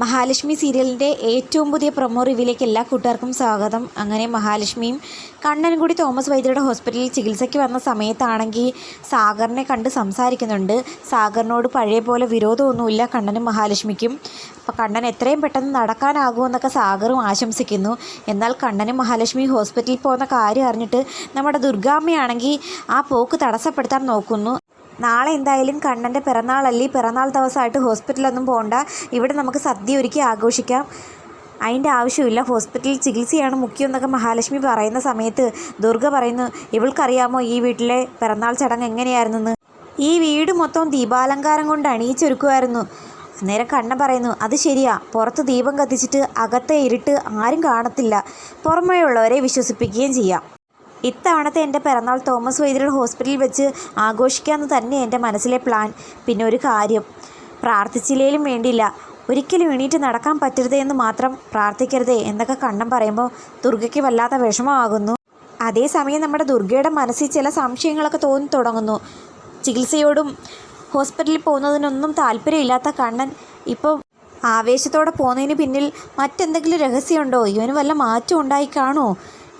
മഹാലക്ഷ്മി സീരിയലിൻ്റെ ഏറ്റവും പുതിയ പ്രൊമോ റിവ്യൂയിലേക്ക് എല്ലാ കൂട്ടുകാർക്കും സ്വാഗതം. അങ്ങനെ മഹാലക്ഷ്മിയും കണ്ണനും കൂടി തോമസ് വൈദ്യരുടെ ഹോസ്പിറ്റലിൽ ചികിത്സയ്ക്ക് വന്ന സമയത്താണെങ്കിൽ സാഗറിനെ കണ്ട് സംസാരിക്കുന്നുണ്ട്. സാഗറിനോട് പഴയ പോലെ വിരോധമൊന്നുമില്ല കണ്ണനും മഹാലക്ഷ്മിക്കും. അപ്പോൾ കണ്ണൻ എത്രയും പെട്ടെന്ന് നടക്കാനാകുമെന്നൊക്കെ സാഗറും ആശംസിക്കുന്നു. എന്നാൽ കണ്ണനും മഹാലക്ഷ്മിയും ഹോസ്പിറ്റലിൽ പോകുന്ന കാര്യം അറിഞ്ഞിട്ട് നമ്മുടെ ദുർഗാമ്മയാണെങ്കിൽ ആ പോക്ക് തടസ്സപ്പെടുത്താൻ നോക്കുന്നു. നാളെ എന്തായാലും കണ്ണൻ്റെ പിറന്നാളല്ലേ, പിറന്നാൾ ദിവസമായിട്ട് ഹോസ്പിറ്റലൊന്നും പോകണ്ട, ഇവിടെ നമുക്ക് സദ്യ ഒരുക്കി ആഘോഷിക്കാം, അതിൻ്റെ ആവശ്യമില്ല, ഹോസ്പിറ്റലിൽ ചികിത്സയാണ് മുഖ്യം എന്നൊക്കെ മഹാലക്ഷ്മി പറയുന്ന സമയത്ത് ദുർഗ പറയുന്നു, ഇവൾക്കറിയാമോ ഈ വീട്ടിലെ പിറന്നാൾ ചടങ്ങ് എങ്ങനെയായിരുന്നെന്ന്? ഈ വീട് മൊത്തം ദീപാലങ്കാരം കൊണ്ട് അണിയിച്ചൊരുക്കുമായിരുന്നു. അന്നേരം കണ്ണൻ പറയുന്നു, അത് ശരിയാ, പുറത്ത് ദീപം കത്തിച്ചിട്ട് അകത്തെ ഇരുട്ട് ആരും കാണത്തില്ല, പുറമേയുള്ളവരെ വിശ്വസിപ്പിക്കുകയും ചെയ്യാം. ഇത്തവണത്തെ എൻ്റെ പിറന്നാൾ തോമസ് വൈദ്യരുടെ ഹോസ്പിറ്റലിൽ വെച്ച് ആഘോഷിക്കാമെന്ന് തന്നെ എൻ്റെ മനസ്സിലെ പ്ലാൻ. പിന്നെ ഒരു കാര്യം, പ്രാർത്ഥിച്ചില്ലേലും വേണ്ടിയില്ല, ഒരിക്കലും എണീറ്റ് നടക്കാൻ പറ്റരുതേ എന്ന് മാത്രം പ്രാർത്ഥിക്കരുതേ എന്നൊക്കെ കണ്ണൻ പറയുമ്പോൾ ദുർഗയ്ക്ക് വല്ലാത്ത വിഷമമാകുന്നു. അതേസമയം നമ്മുടെ ദുർഗയുടെ മനസ്സിൽ ചില സംശയങ്ങളൊക്കെ തോന്നി തുടങ്ങുന്നു. ചികിത്സയോടും ഹോസ്പിറ്റലിൽ പോകുന്നതിനൊന്നും താല്പര്യമില്ലാത്ത കണ്ണൻ ഇപ്പോൾ ആവേശത്തോടെ പോകുന്നതിന് പിന്നിൽ മറ്റെന്തെങ്കിലും രഹസ്യമുണ്ടോ, ഇവന് വല്ല മാറ്റം ഉണ്ടായി കാണുമോ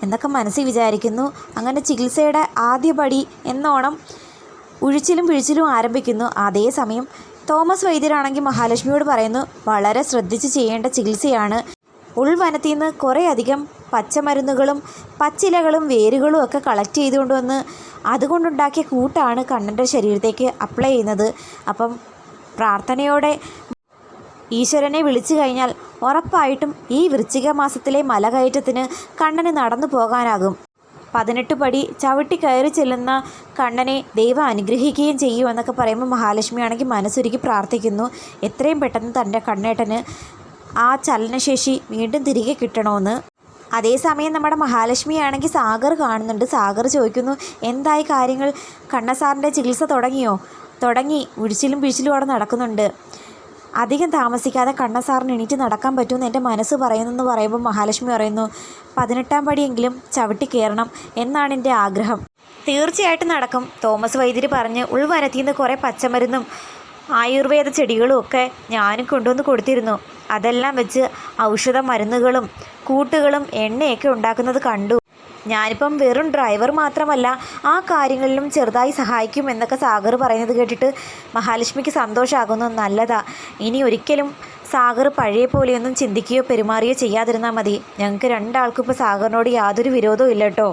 എന്നൊക്കെ മനസ്സിൽ വിചാരിക്കുന്നു. അങ്ങനെ ചികിത്സയുടെ ആദ്യപടി എന്നോണം ഉഴിച്ചിലും പിഴിച്ചിലും ആരംഭിക്കുന്നു. അതേസമയം തോമസ് വൈദ്യരാണെങ്കിൽ മഹാലക്ഷ്മിയോട് പറയുന്നു, വളരെ ശ്രദ്ധിച്ച് ചെയ്യേണ്ട ചികിത്സയാണ്. ഉൾവനത്തിൽ നിന്ന് കുറേയധികം പച്ചമരുന്നുകളും പച്ചിലകളും വേരുകളും ഒക്കെ കളക്ട് ചെയ്തുകൊണ്ടുവന്ന് അതുകൊണ്ടുണ്ടാക്കിയ കൂട്ടാണ് കണ്ണൻ്റെ ശരീരത്തേക്ക് അപ്ലൈ ചെയ്യുന്നത്. അപ്പം പ്രാർത്ഥനയോടെ ഈശ്വരനെ വിളിച്ചു കഴിഞ്ഞാൽ ഉറപ്പായിട്ടും ഈ വൃശ്ചിക മാസത്തിലെ മലകയറ്റത്തിന് കണ്ണന് നടന്നു പോകാനാകും. 18 പടി ചവിട്ടി കയറി ചെല്ലുന്ന കണ്ണനെ ദൈവം അനുഗ്രഹിക്കുകയും ചെയ്യുമെന്നൊക്കെ പറയുമ്പോൾ മഹാലക്ഷ്മിയാണെങ്കിൽ മനസ്സൊരുക്കി പ്രാർത്ഥിക്കുന്നു, എത്രയും പെട്ടെന്ന് തൻ്റെ കണ്ണേട്ടന് ആ ചലനശേഷി വീണ്ടും തിരികെ കിട്ടണമെന്ന്. അതേസമയം നമ്മുടെ മഹാലക്ഷ്മിയാണെങ്കിൽ സാഗർ കാണുന്നുണ്ട്. സാഗർ ചോദിക്കുന്നു, എന്തായി കാര്യങ്ങൾ, കണ്ണസാറിൻ്റെ ചികിത്സ തുടങ്ങിയോ? തുടങ്ങി, ഉഴിച്ചിലും പിഴിച്ചിലും അവിടെ നടക്കുന്നുണ്ട്. അധികം താമസിക്കാതെ കണ്ണസാറിന് എണീറ്റ് നടക്കാൻ പറ്റുമെന്ന് എൻ്റെ മനസ്സ് പറയുന്നെന്ന് പറയുമ്പോൾ മഹാലക്ഷ്മി പറയുന്നു, 18-ാം പടിയെങ്കിലും ചവിട്ടി കയറണം എന്നാണ് എൻ്റെ ആഗ്രഹം. തീർച്ചയായിട്ടും നടക്കും. തോമസ് വൈദ്യർ പറഞ്ഞ് ഉൾവനത്തിൽ നിന്ന് കുറേ പച്ചമരുന്നും ആയുർവേദ ചെടികളും ഒക്കെ ഞാനും കൊണ്ടുവന്ന് കൊടുത്തിരുന്നു. അതെല്ലാം വെച്ച് ഔഷധ മരുന്നുകളും കൂട്ടുകളും എണ്ണയൊക്കെ ഉണ്ടാക്കുന്നത് കണ്ടു. ഞാനിപ്പം വെറും ഡ്രൈവർ മാത്രമല്ല, ആ കാര്യങ്ങളിലും ചെറുതായി സഹായിക്കും എന്നൊക്കെ സാഗർ പറയുന്നത് കേട്ടിട്ട് മഹാലക്ഷ്മിക്ക് സന്തോഷമാകുന്നു. നല്ലതാ, ഇനി ഒരിക്കലും സാഗർ പഴയ പോലെയൊന്നും ചിന്തിക്കുകയോ പെരുമാറുകയോ ചെയ്യാതിരുന്നാൽ മതി. ഞങ്ങൾക്ക് രണ്ടാൾക്കും ഇപ്പോൾ സാഗറിനോട് യാതൊരു വിരോധവും ഇല്ല കേട്ടോ.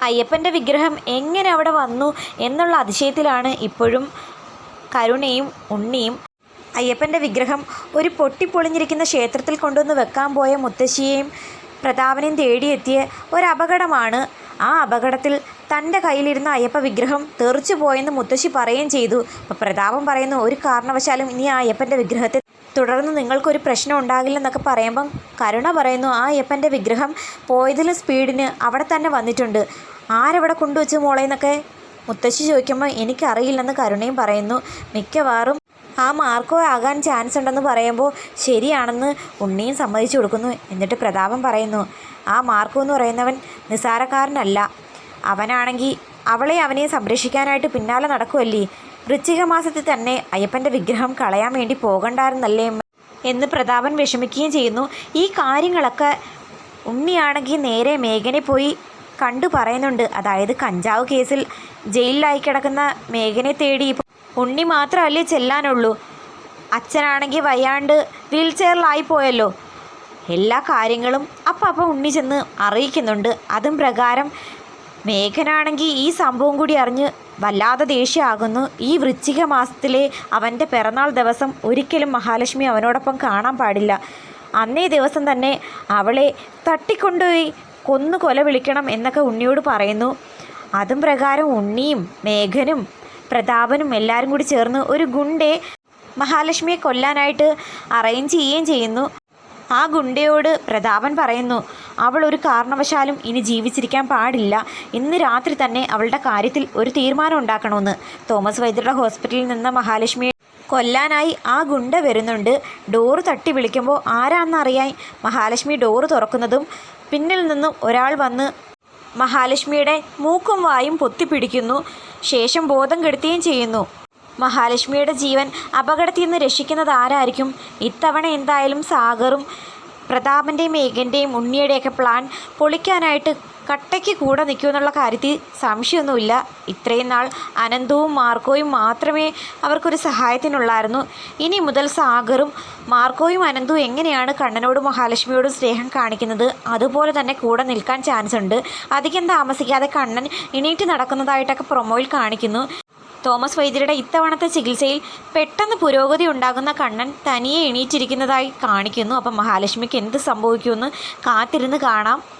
അയ്യപ്പൻ്റെ വിഗ്രഹം എങ്ങനെ അവിടെ വന്നു എന്നുള്ള അതിശയത്തിലാണ് ഇപ്പോഴും കരുണയും ഉണ്ണിയും. അയ്യപ്പൻ്റെ വിഗ്രഹം ഒരു പൊട്ടിപ്പൊളിഞ്ഞിരിക്കുന്ന ക്ഷേത്രത്തിൽ കൊണ്ടുവന്ന് വെക്കാൻ പോയ മുത്തശ്ശിയെയും പ്രതാപനെയും തേടിയെത്തിയ ഒരപകടമാണ്. ആ അപകടത്തിൽ തൻ്റെ കയ്യിലിരുന്ന അയ്യപ്പ വിഗ്രഹം തെറിച്ചു പോയെന്ന് മുത്തശ്ശി പറയുകയും ചെയ്തു. അപ്പോൾ പ്രതാപൻ പറയുന്നു, ഒരു കാരണവശാലും ഇനി ആ അയ്യപ്പൻ്റെ വിഗ്രഹത്തെ തുടർന്ന് നിങ്ങൾക്കൊരു പ്രശ്നം ഉണ്ടാകില്ലെന്നൊക്കെ പറയുമ്പം കരുണ പറയുന്നു, ആ അയ്യപ്പൻ്റെ വിഗ്രഹം പോയതിലും സ്പീഡിന് അവിടെ തന്നെ വന്നിട്ടുണ്ട്, ആരവിടെ കൊണ്ടുവച്ച് മോളെ എന്നൊക്കെ മുത്തശ്ശി ചോദിക്കുമ്പോൾ എനിക്കറിയില്ലെന്ന് കരുണയും പറയുന്നു. മിക്കവാറും ആ മാർക്കോ ആകാൻ ചാൻസ് ഉണ്ടെന്ന് പറയുമ്പോൾ ശരിയാണെന്ന് ഉണ്ണിയും സമ്മതിച്ചു കൊടുക്കുന്നു. എന്നിട്ട് പ്രതാപൻ പറയുന്നു, ആ മാർക്കോ എന്ന് പറയുന്നവൻ നിസ്സാരക്കാരനല്ല, അവനാണെങ്കിൽ അവനെയും സംരക്ഷിക്കാനായിട്ട് പിന്നാലെ നടക്കുമല്ലേ, വൃശ്ചിക മാസത്തിൽ തന്നെ അയ്യപ്പൻ്റെ വിഗ്രഹം കളയാൻ വേണ്ടി പോകണ്ടായിരുന്നല്ലേ എന്ന് പ്രതാപൻ വിഷമിക്കുകയും ചെയ്യുന്നു. ഈ കാര്യങ്ങളൊക്കെ ഉണ്ണിയാണെങ്കിൽ നേരെ മേഘനെ പോയി കണ്ടു പറയുന്നുണ്ട്. അതായത് കഞ്ചാവ് കേസിൽ ജയിലിലായി കിടക്കുന്ന മേഘനെ തേടി ഉണ്ണി മാത്രമല്ലേ ചെല്ലാനുള്ളൂ, അച്ഛനാണെങ്കിൽ വയ്യാണ്ട് വീൽ ചെയറിലായി പോയല്ലോ, എല്ലാ കാര്യങ്ങളും അപ്പം ഉണ്ണി ചെന്ന് അറിയിക്കുന്നുണ്ട്. അതും പ്രകാരം മേഘനാണെങ്കിൽ ഈ സംഭവം കൂടി അറിഞ്ഞ് വല്ലാതെ ദേഷ്യമാകുന്നു. ഈ വൃശ്ചിക മാസത്തിലെ അവൻ്റെ പിറന്നാൾ ദിവസം ഒരിക്കലും മഹാലക്ഷ്മി അവനോടൊപ്പം കാണാൻ പാടില്ല. അന്നേ ദിവസം തന്നെ അവളെ തട്ടിക്കൊണ്ടുപോയി കൊല വിളിക്കണം എന്നൊക്കെ ഉണ്ണിയോട് പറയുന്നു. അതും പ്രകാരം ഉണ്ണിയും മേഘനും പ്രതാപനും എല്ലാവരും കൂടി ചേർന്ന് ഒരു ഗുണ്ടയെ മഹാലക്ഷ്മിയെ കൊല്ലാനായിട്ട് അറേഞ്ച് ചെയ്യുകയും ചെയ്യുന്നു. ആ ഗുണ്ടയോട് പ്രതാപൻ പറയുന്നു, അവൾ ഒരു കാരണവശാലും ഇനി ജീവിച്ചിരിക്കാൻ പാടില്ല, ഇന്ന് രാത്രി തന്നെ അവളുടെ കാര്യത്തിൽ ഒരു തീരുമാനം ഉണ്ടാക്കണമെന്ന്. തോമസ് വൈദ്യരുടെ ഹോസ്പിറ്റലിൽ നിന്ന് മഹാലക്ഷ്മിയെ കൊല്ലാനായി ആ ഗുണ്ട വരുന്നുണ്ട്. ഡോറ് തട്ടി വിളിക്കുമ്പോൾ ആരാന്നറിയാൻ മഹാലക്ഷ്മി ഡോറ് തുറക്കുന്നതും പിന്നിൽ നിന്നും ഒരാൾ വന്ന് മഹാലക്ഷ്മിയുടെ മൂക്കും വായും പൊത്തിപ്പിടിക്കുന്നു. ശേഷം ബോധം കെടുത്തുകയും ചെയ്യുന്നു. മഹാലക്ഷ്മിയുടെ ജീവൻ അപകടത്തിൽ നിന്ന് രക്ഷിക്കുന്നത് ആരായിരിക്കും? ഇത്തവണ എന്തായാലും സാഗറും പ്രതാപൻ്റെയും മേഘൻ്റെയും ഉണ്ണിയുടെയൊക്കെ പ്ലാൻ പൊളിക്കാനായിട്ട് കട്ടയ്ക്ക് കൂടെ നിൽക്കുമെന്നുള്ള കാര്യത്തിൽ സംശയമൊന്നുമില്ല. ഇത്രയും നാൾ അനന്തവും മാർക്കോയും മാത്രമേ അവർക്കൊരു സഹായത്തിനുള്ളായിരുന്നു. ഇനി മുതൽ സാഗറും മാർക്കോയും അനന്തവും എങ്ങനെയാണ് കണ്ണനോടും മഹാലക്ഷ്മിയോടും സ്നേഹം കാണിക്കുന്നത് അതുപോലെ തന്നെ കൂടെ നിൽക്കാൻ ചാൻസ് ഉണ്ട്. അധികം താമസിക്കാതെ കണ്ണൻ എണീറ്റ് നടക്കുന്നതായിട്ടൊക്കെ പ്രൊമോയിൽ കാണിക്കുന്നു. തോമസ് വൈദ്യരുടെ ഇത്തവണത്തെ ചികിത്സയിൽ പെട്ടെന്ന് പുരോഗതി ഉണ്ടാകുന്ന കണ്ണൻ തനിയെ എണീറ്റിരിക്കുന്നതായി കാണിക്കുന്നു. അപ്പം മഹാലക്ഷ്മിക്ക് എന്ത് സംഭവിക്കുമെന്ന് കാത്തിരുന്ന് കാണാം.